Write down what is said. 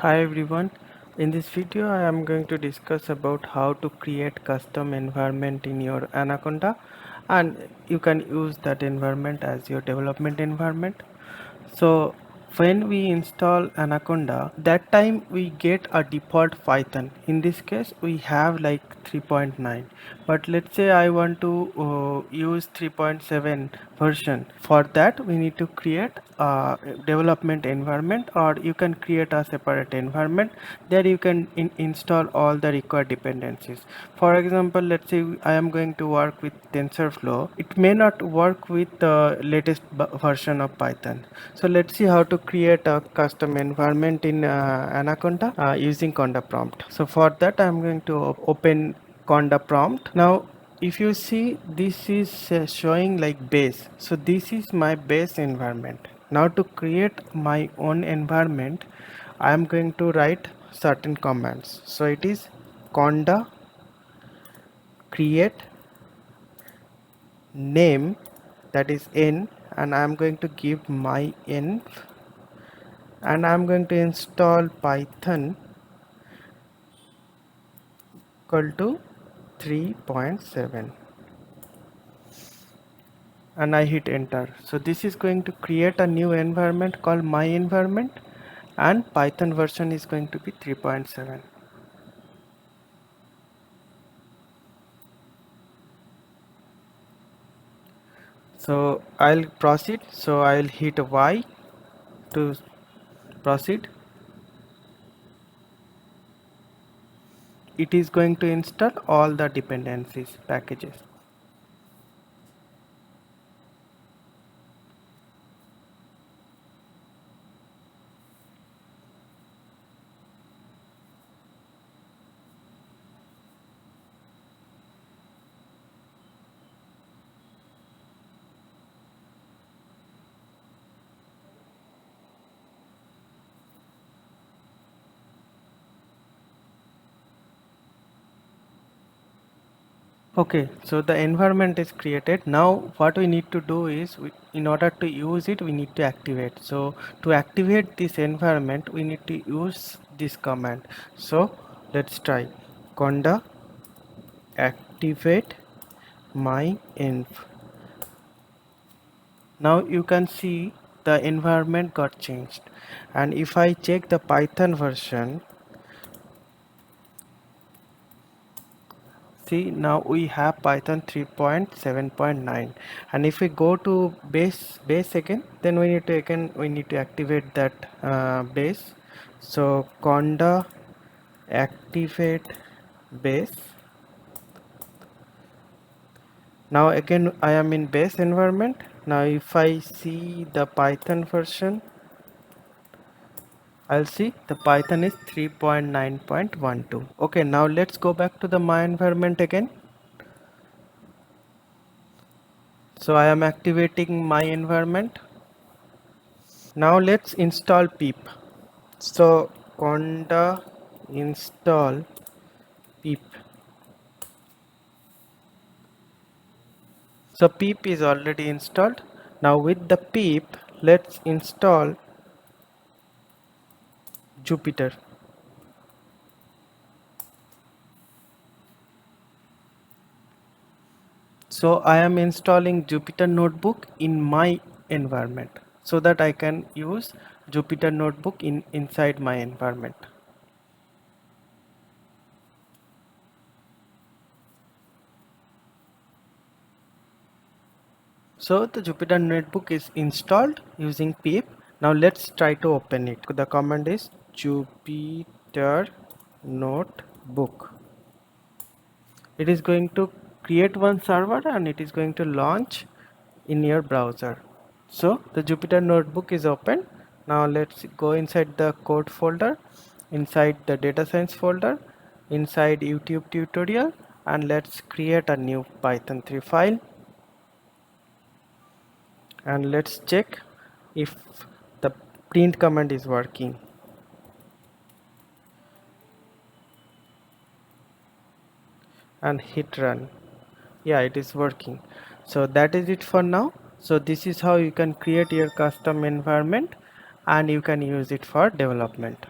Hi everyone. In this video I am going to discuss about how to create custom environment in your Anaconda, and you can use that environment as your development environment. So when we install Anaconda, that time we get a default Python. In this case we have like 3.9, but let's say I want to use 3.7 version. For that we need to create a development environment, or you can create a separate environment. There you can install all the required dependencies. For example, let's say I am going to work with TensorFlow. It may not work with the latest version of Python. So let's see how to create a custom environment in Anaconda using conda prompt. So for that I'm going to open conda prompt. Now if you see, this is showing like base. So this is my base environment. Now to create my own environment, I am going to write certain commands. So it is conda create name, that is n, and I am going to give my n, and I'm going to install Python equal to 3.7, and I hit enter. So this is going to create a new environment called my environment, and Python version is going to be 3.7. So I'll proceed. So I'll hit Y to proceed. It is going to install all the dependencies packages. Okay, so the environment is created. Now what we need to do is, in order to use it, we need to activate. So to activate this environment, we need to use this command. So let's try conda activate my env. Now you can see the environment got changed, and if I check the Python version, see, now we have Python 3.7.9, and if we go to base again, then we need to activate that base. So conda activate base. Now again I am in base environment. Now if I see the Python version, I'll see the Python is 3.9.12. Okay, now let's go back to the my environment again. So I am activating my environment. Now let's install pip. So conda install pip. So pip is already installed. Now with the pip, let's install Jupyter. So I am installing Jupyter Notebook in my environment, so that I can use Jupyter Notebook inside my environment. So the Jupyter Notebook is installed using pip. Now let's try to open it. The command is Jupyter Notebook. It is going to create one server and it is going to launch in your browser. So the Jupyter Notebook is open. Now let's go inside the code folder, inside the data science folder, inside YouTube tutorial, and let's create a new Python 3 file, and let's check if the print command is working. And hit run. Yeah, it is working. So that is it for now. So this is how you can create your custom environment, and you can use it for development.